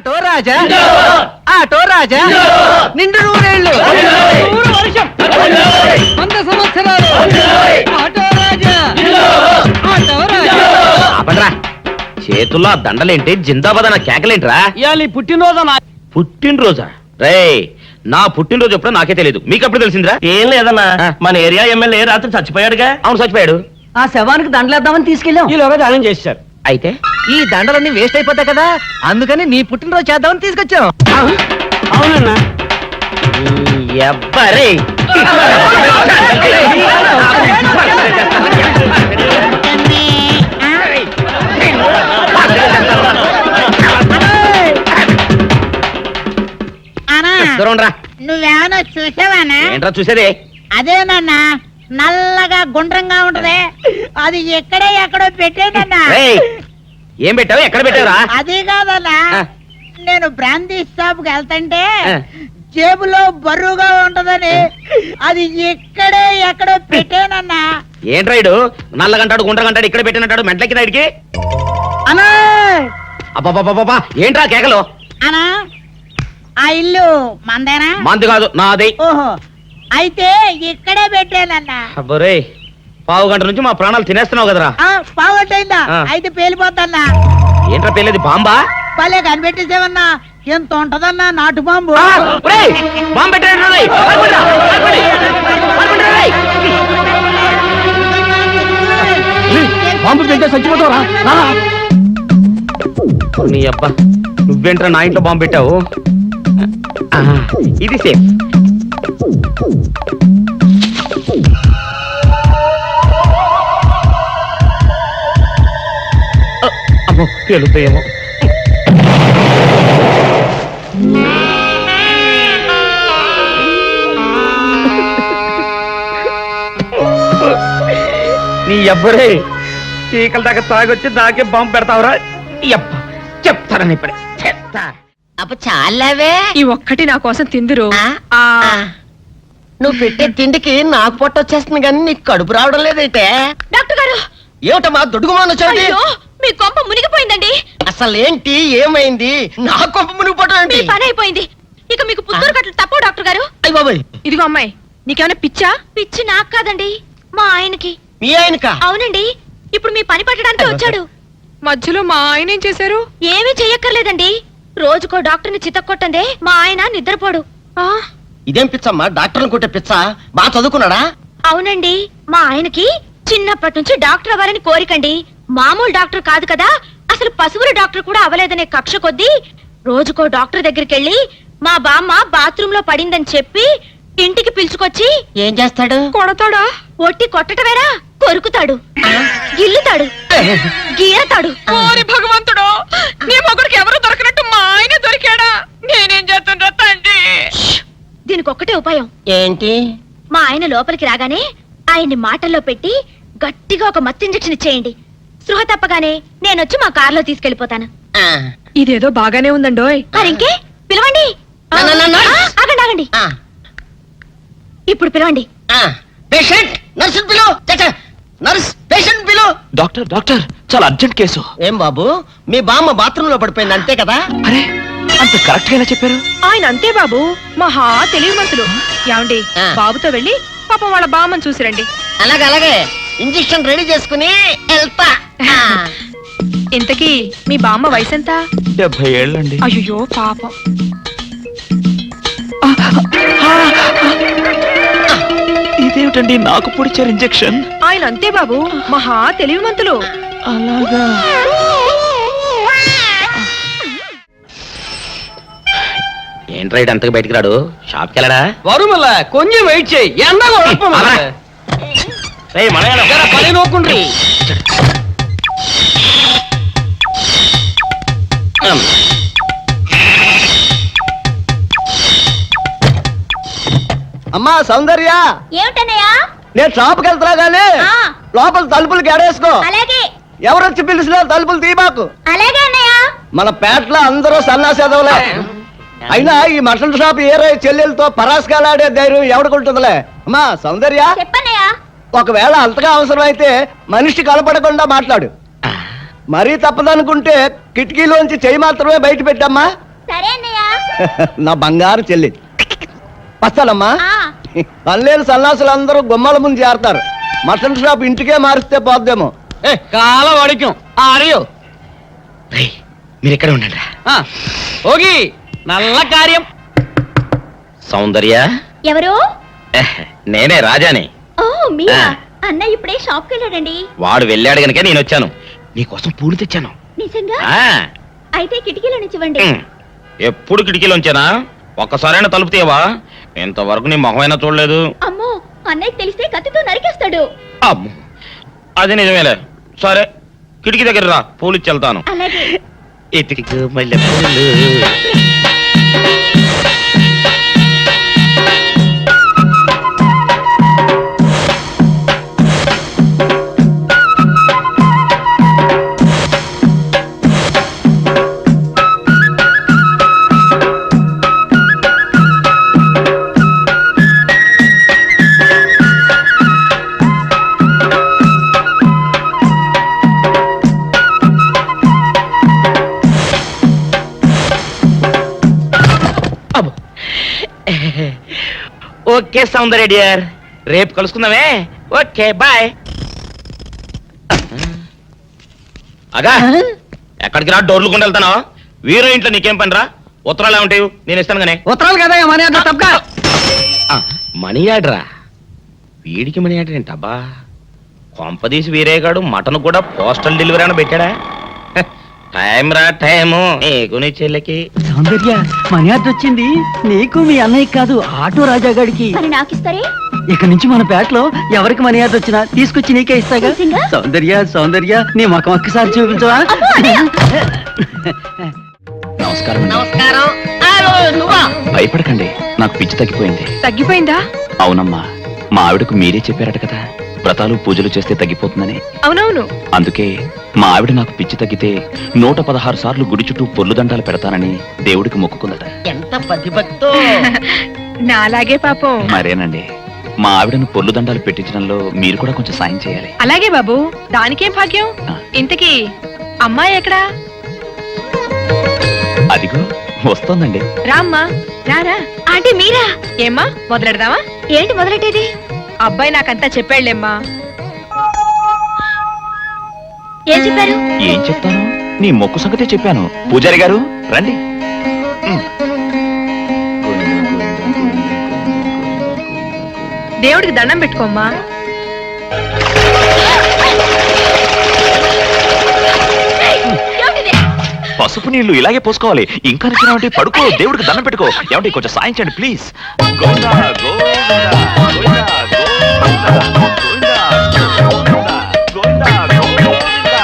Auto రాజా auto రాజా నిండు నూరేళ్ళు 100 సంవత్సరాలు ఆటో రాజా ఆటో రాజా. అబ్బరా చేతుల్లో ఆ దండలేంటి, జిందాబాద్ అన్న కేకలేంట్రా? ఇయాలి పుట్టినరోజా? పుట్టినరోజా? రే నా పుట్టినరోజు ఎప్పుడో నాకే తెలియదు, మీకెప్పుడు తెలిసిందిరా? ఏం లేదన్నా, మన ఏరియా ఎమ్మెల్యే రాత్రి చచ్చిపోయాడుగా. అవును చచ్చిపోయాడు. ఆ శవానికి దండలేద్దామని తీసుకెళ్ళాం. ఈలోగా దానం చేశారు. అయితే ఈ దండలన్నీ వేస్ట్ అయిపోతాయి కదా, అందుకని నీ పుట్టినరోజు చేద్దామని తీసుకొచ్చాం. అవునన్నా. ఎవ్వరే నువ్వేమన్నా చూసావానా? ఏంట్రా చూసేదే? అదేనన్నా, నల్లగా గుండ్రంగా ఉంటది, అది ఎక్కడో పెట్టేనన్నా. ఏం పెట్టావు, ఎక్కడ పెట్టావురా? అది కాదన్నా, నేను బ్రాందీ షాప్ కి వెళ్తుంటే ఆ. జేబులో బరువుగా ఉంటదని అది ఎక్కడో పెట్టేనన్నా. ఏంట్రా ఇడు నల్లగంటాడు గుండ్రగంటాడు ఇక్కడ పెట్టినట్టాడు మెంట్లకి నాడికి? అన్నా అబ్బాబాబాబా ఏంట్రా కేకలు? అన్నా, ఆ ఇల్లు మందేనా? మంది కాదు నాది. ఓహో, అయితే ఇక్కడే పెట్టానన్నా. అబ్బరే పావు గంట నుంచి మా ప్రాణాలు తినేస్తున్నావు కదరా. పావట్టయిందా? ఆ. అయితే పేలిపోతాన్నా. ఏంట్రా పెళ్ళేది, బాంబా? భలే కనిపెట్టేసేవన్నా, ఎంత ఉంటదన్నా నాటు బాంబు. బాంబు పెట్టాడు. బాంబు తింటే చచ్చిపోతావరా? నీ అబ్బా నువ్వేంట్రా నా ఇంట్లో బాంబు పెట్టావు? ఇది సేఫ్. అమ్మో పేలుతాయేమో. నీ ఎవ్వరే చీకల దాకా తాగొచ్చి నాకే బాంబు పెడతావురా? చెప్తారని ఇప్పుడే చెప్తా. అప్పుడు చాలావే, ఈ ఒక్కటి నా కోసం తిందురు. నువ్వు పెట్టే తిండికి నాకు పొట్ట వచ్చేస్తుంది కానీ నీకు కడుపు రావడం లేదైతే. డాక్టర్ గారు, ఏమిటమ్మా దుడుగుమాను అయ్యో, మీ కొంప మునిగిపోయిందండి. అసలు ఏంటి, ఏమైంది? నా కొంప మునిగిపోవడం మీ ఏంటి? పని అయిపోయింది. ఇక మీకు పుత్తూరు కట్టలు తప్పవు డాక్టర్ గారు. అయ్య బాబాయ్, ఇదిగో అమ్మాయి, నీకేమైనా పిచ్చా? పిచ్చి నాకు కాదండి, మా ఆయనకి. మీ ఆయనకా? అవునండి, ఇప్పుడు మీ పని పట్టడానికి వచ్చాడు. మధ్యలో మా ఆయన ఏం చేశారు? ఏమీ చెయ్యక్కర్లేదండి, రోజుకో డాక్టర్ని చితక్కొట్టందే మా ఆయన నిద్రపోడు. ఇదేం పిచ్చమ్మా, డాక్టర్ని కొట్టే పిచ్చ? బాగా చదువుకున్నాడా? అవునండి, మా ఆయనకి చిన్నప్పటి నుంచి డాక్టర్ అవ్వాలని కోరికండి. మామూలు డాక్టర్ కాదు కదా, అసలు పశువుల డాక్టర్ కూడా అవ్వలేదనే కక్ష కొద్దీ రోజుకో డాక్టర్ దగ్గరికి వెళ్ళి మా బామ్మ బాత్రూమ్ లో పడిందని చెప్పి ఇంటికి పిలుచుకొచ్చి ఏం చేస్తాడు? కొడతాడా? ఒట్టి కొట్టటమేరా, కొరుకుతాడు, గిల్లుతాడు, గీరతాడు. ఓరి భగవంతుడు, నీ మొగుడికి ఎవరు దొరకనట్టు మా ఆయన దొరికాడా? నేనేం చేస్తుండ్రా తండ్రి? దీనికి ఒక్కటే ఉపాయం. ఏంటి? మా ఆయన లోపలికి రాగానే ఆయన్ని మాటల్లో పెట్టి గట్టిగా ఒక మత్తు ఇంజెక్షన్ ఇచ్చేయండి. స్పృహ తప్పగానే నేనొచ్చి మా కారులో తీసుకెళ్లిపోతాను. ఇదేదో బాగానే ఉందండోయ్. మరింకే పిలవండి. ఆగండి ఆగండి, ఇప్పుడు పిలవండి. పేషెంట్, నర్సు పిలు. నర్స్, పేషెంట్ పిలు. డాక్టర్ డాక్టర్, చాలా అర్జెంట్ కేసు. ఏం బాబు, మీ బామ్మ బాత్రూమ్ లో పడిపోయింది అంతే కదా? అరే అంత కరెక్ట్ గా చెప్పారు. ఆయన అంతే బాబు, మహా తెలివి మనసులు. ఏమండి, బాబుతో వెళ్ళి పాపం వాళ్ళ బామ్మని చూసిరండి. అలాగే ఇంజెక్షన్ రెడీ చేసుకుని వెళ్తా. ఇంతకీ మీ బామ్మ వయసు ఎంత? 70 ఏళ్ళండి. అయ్యో పాపం. ఇదేమిటండి నాకు పొడిచారు ఇంజెక్షన్? ఆయన అంతే బాబు, మహా తెలివి మంతులు. అలాగా. ఏంట్రా ఇటు అంతకు బయటికి రాడు? షాప్కి వెళ్ళడా? వరుమల కొంచెం వెయిట్ చేయి, ఎండ పని నోకుండ్రి. అమ్మా సౌందర్య, ఏమిటన్నయ్యా? నేను షాప్కి వెళ్తున్నా గానీ లోపల తలుపులు గడేసుకో. అలాగే ఎవరొచ్చి పిలిచినా తలుపులు తీయబాకు. అలాగే అన్నయ్య. మన పేటలో అందరూ సన్నాసేదవులే. అయినా ఈ మటన్ షాప్ ఏరే చెల్లెలతో పరాస్కాలాడే ధైర్యం ఎవడుకుంటుందిలే. అమ్మా సౌందర్య, చెప్పన్నయ్యా. ఒకవేళ అంతగా అవసరమైతే మనిషి కనపడకుండా మాట్లాడు. మరీ తప్పదనుకుంటే కిటికీలోంచి చెయ్యి మాత్రమే బయట పెట్టమ్మా. సరే అన్నయ్య. నా బంగారు చెల్లి వస్తానమ్మా. పల్లెలు సన్నాసులు అందరూ గుమ్మల ముందు చేరతారు. మటన్ షాప్ ఇంటికే మారిస్తే పోద్దేమో. కాల వాడిక్యం ఆరియో మీరు ఎక్కడ ఉండండి. ఓగి నల్ల కార్యం. సౌందర్య, ఎవరు? నేనే రాజాని. ఓ మీరా? ఆ. అన్నయ్య ఇప్పుడే షాప్కి వెళ్ళాడండి. వాడు వెళ్ళాడు గనుక నేను వచ్చాను. నీకోసం పూలు తెచ్చాను. నిజంగా? ఆ, అయితే కిటికీలో నుంచి ఇవ్వండి. ఎప్పుడు కిటికీలోంచేనా? ఒక్కసారైనా తలుపు తీయవా? ఇంతవరకు నీ మొహమైనా చూడలేదు. అమ్మో, అన్నయ్యకి తెలిస్తే కత్తితో నరికేస్తాడు. అమ్మో, అది నిజమేలే. సరే, కిటికీ దగ్గర రా, పూలు ఇచ్చి వెళ్తాను. అలాగే. ఎతికి మల్లె పూలు. ఓకే సౌందర్య డియర్, రేపు కలుసుకుందామే. Okay bye. అగా ఎక్కడికి రా, డోర్లు కొండ వెళ్తానా? వీరో ఇంట్లో నీకేం పని రా? ఉత్తరాలు ఏమంటాయి? నేను ఇస్తాను గానే. ఉత్తరాలు కదా మనీ అన్న తప్ప. మనీ ఆర్డరా? వీడికి మనీ ఆర్డర్ ఏంటబ్బా? కొంపదీసి వీరేగాడు మటన్ కూడా పోస్టల్ డెలివరీ అని పెట్టాడా? టైం రా టైము నీకు నీ చెల్లెకి. సౌందర్య, మనీ ఆర్డర్ వచ్చింది. నీకు మీ అన్నయ్య కాదు, ఆటో రాజా గాడికి. మరి నాకిస్తారే? ఇక నుంచి మన పేటలో ఎవరికి మనీ ఆర్డర్ వచ్చినా తీసుకొచ్చి నీకే ఇస్తాగా. నిజంగా? సౌందర్య సౌందర్య, నీ ముఖం ఒక్కసారి చూపించవా? నమస్కారం అండి. నమస్కారం. నువ్వా? భయపడకండి, నాకు పిచ్చి తగ్గిపోయింది. తగ్గిపోయిందా? అవునమ్మా, మా ఆవిడకు మీరే చెప్పారట కదా, వ్రతాలు పూజలు చేస్తే తగ్గిపోతుందని. అవునవును. అందుకే మా ఆవిడ నాకు పిచ్చి తగ్గితే 116 సార్లు గుడి చుట్టూ పొర్లు దండాలు పెడతానని దేవుడికి మొక్కుకుందట. ఎంత పతిభక్తో. నా అలాగే పాపం. మరేనండి, మా ఆవిడను పొర్లు దండాలు పెట్టించడంలో మీరు కూడా కొంచెం సాయం చేయాలి. అలాగే బాబు, దానికేం భాగ్యం. ఆ. ఇంతకీ అమ్మాయి ఎక్కడా? అదిగో వస్తోందండి. రామ్మా, రారా. అంటే మీరా? ఏమ్మా, మొదలెడదామా? ఏంటి మొదలెట్టేది? అబ్బాయి నాకంతా చెప్పాడులేమ్మా. ఏం చెప్పారు? ఏం చెప్తాను, నీ మొక్కు సంగతే చెప్పాను. పూజారి గారు రండి. దేవుడికి దండం పెట్టుకోమ్మా. పసుపు నీళ్లు ఇలాగే పోసుకోవాలి. ఇంకా నచ్చినావంటే పడుకో, దేవుడికి దండం పెట్టుకో. ఏమంటే కొంచెం సాయం చేయండి ప్లీజ్. గోవిందా, గోవిందా, గోవిందా, గోవిందా, గోవిందా, గోవిందా, గోవిందా, గోవిందా.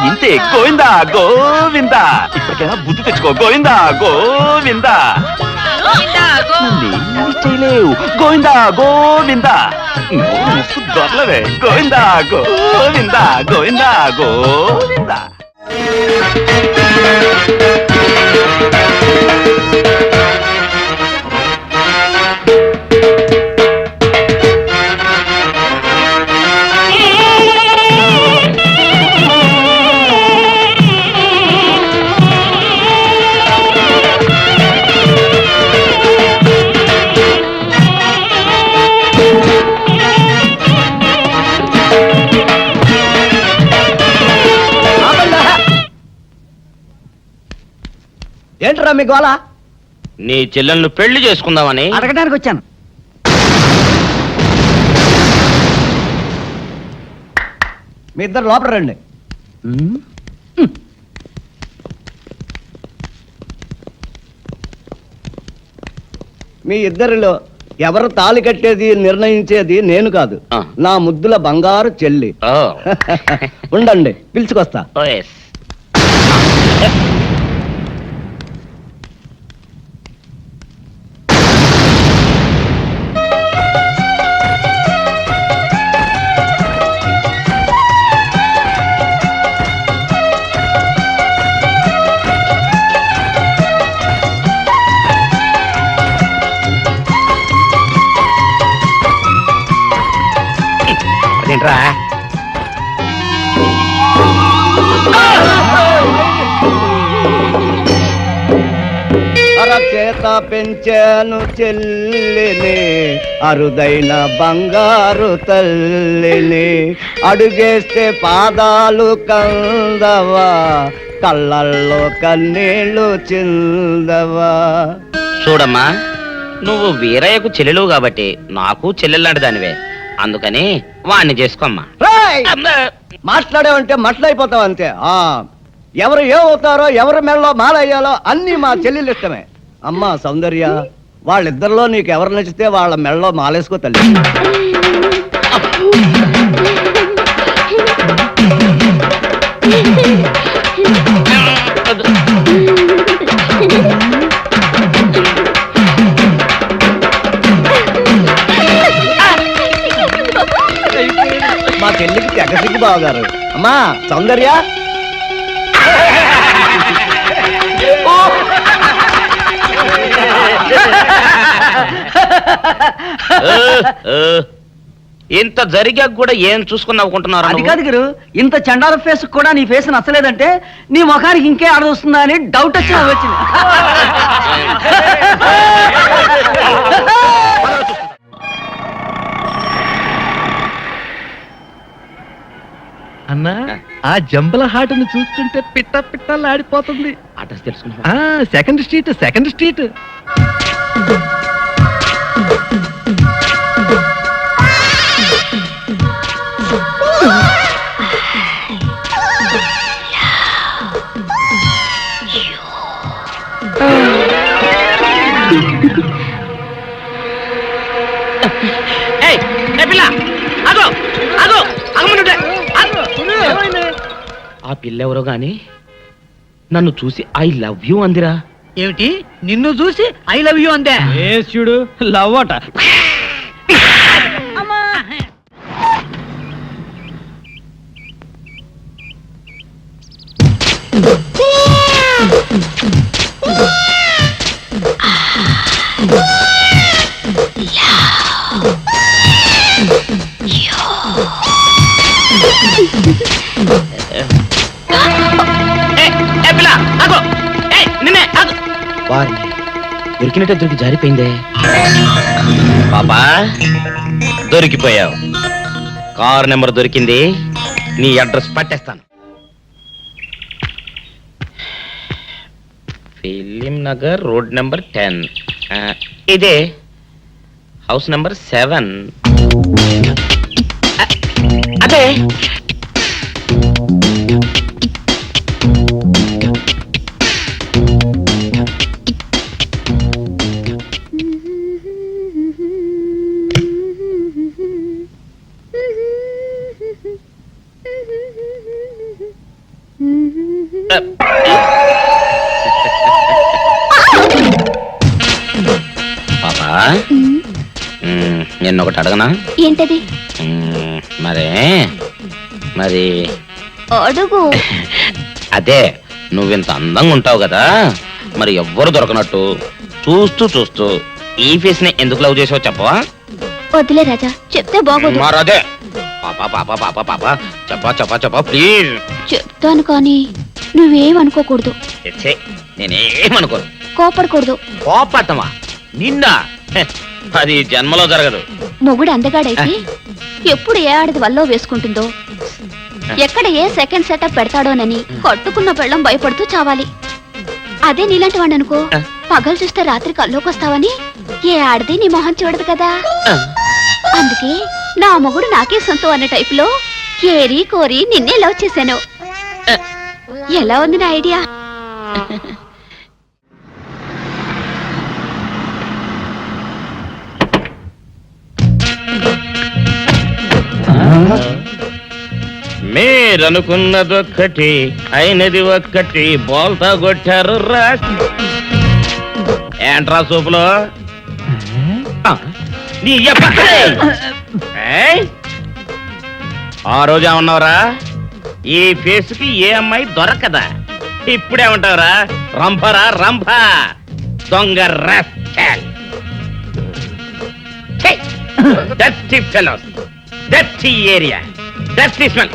ఇంతే, గోవిందా గోవిందా. ఇప్పటికైనా బుద్ధి తెచ్చుకో. గోవిందా గోవిందా. నన్నేమీ చేయలేవు. గోవిందా గోవిందా. దొరలవే. గోవిందా గోవిందా, గోవిందా గోవిందా. ఏంట్రా మీ గోళ? నీ చెల్లెళ్ళు పెళ్లి చేసుకుందామని. అడగడానికి వచ్చాను. మీ ఇద్దరు లోపల రండి. మీ ఇద్దరిలో ఎవరు తాళి కట్టేది నిర్ణయించేది నేను కాదు, ఆ. నా ముద్దుల బంగారు చెల్లి. ఓ. ఉండండి, పిలుచుకొస్తా. ఓ, yes. అదేంట్రా? చేత పెంచాను చెల్లిని, అరుదైన బంగారు తల్లిని. అడుగేస్తే పాదాలు కందవా, కళ్ళల్లో కన్నీళ్ళు చిందవా. చూడమ్మా, నువ్వు వీరయ్యకు చెల్లెలు కాబట్టి నాకు చెల్లెల్లాంటి దానివే, అందుకని వాణ్ణి చేసుకోమ్మా. రేయ్! మాట్లాడావంటే మట్లయిపోతావు అంతే. ఎవరు ఏమవుతారో, ఎవరి మెళ్ళలో మాలయ్యాలో అన్ని మా చెల్లెలు ఇష్టమే. అమ్మా సౌందర్య, వాళ్ళిద్దరిలో నీకు ఎవరు నచ్చితే వాళ్ళ మెళ్ళలో మాలేసుకో తల్లి. మా చెల్లికి తెగ సిగ్గు బావగారు. అమ్మా సౌందర్య, ఇంత జరిగాక కూడా ఏం చూసుకుని నవ్వుకుంటున్నారు? అది కాదు గురు, ఇంత చండాల ఫేస్ కూడా నీ ఫేస్ నచ్చలేదంటే నీ ముఖానికి ఇంకే ఆడదొస్తుందా అని డౌట్ వచ్చి వచ్చింది. అన్నా, ఆ జంబల హాటను చూస్తుంటే పిట్ట పిట్టలాడిపోతుంది. అడ్రస్ తెలుసుకున్నా? Second street. ఆ పిల్లెవరో గాని నన్ను చూసి ఐ లవ్ యూ అందిరా. ఏమిటి, నిన్ను చూసి ఐ లవ్ యూ అందే? చూడు, లవ్ అట. దొరికినట్టే దొరికి జారిపోయిందే. పాపా, దొరికిపోయావు. కారు నెంబర్ దొరికింది, నీ అడ్రస్ పట్టేస్తాను. Film Nagar, road number 10. ఇదే హౌస్ నెంబర్ 7. అదే. పాపా, నిన్నొకటి అడగనా? ఏంటది? మరి అడుగు. అదే, నువ్వింత అందంగా ఉంటావు కదా, మరి ఎవ్వరు దొరకనట్టు చూస్తూ ఈ ఫేస్ ని ఎందుకు లవ్ చేసావు చెప్పవా? వద్దులే రాజా, చెప్తే బాగోదు. మరదే. పాపా పాపా పాపా పాపా చెప్పా ప్లీజ్. చెప్తాను కానీ నువ్వేమనుకోకూడదు. నేనేమనుకోను. కోపడకూడదు. కోపడతావా? నిన్న అది జన్మలో జరగదు. మొగుడు అందగాడైతే ఎప్పుడు ఏ ఆడది వల్లో వేసుకుంటుందో, ఎక్కడ ఏ సెకండ్ సెటప్ పెడతాడోనని కట్టుకున్న పెళ్ళం భయపడుతూ చావాలి. అదే నీలాంటి వాడు అనుకో, పగలు చూస్తే రాత్రి కల్లోకొస్తావని ఏ ఆడది నీ మొహం చూడదు కదా. అందుకే నా మొగుడు నాకే సొంతం అనే టైపులో ఏరి కోరి నిన్నే లవ్ చేశాను. ఎలా ఉంది నా ఐడియా? మీరనుకున్నది ఒక్కటి, అయినది ఒక్కటి, బోల్తా కొట్టారు రా. ఏంట్రా సూపులో ఆ రోజు ఏమన్నావురా? ఈ ఫేస్ కి ఏ అమ్మాయి దొరకదా? ఇప్పుడేమంటావురా? రంభరా రంభ, దొంగ rascal. Dirty fellows, dirty area, dirty smell.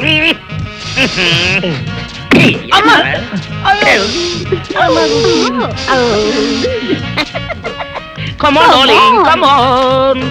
Come on darling come on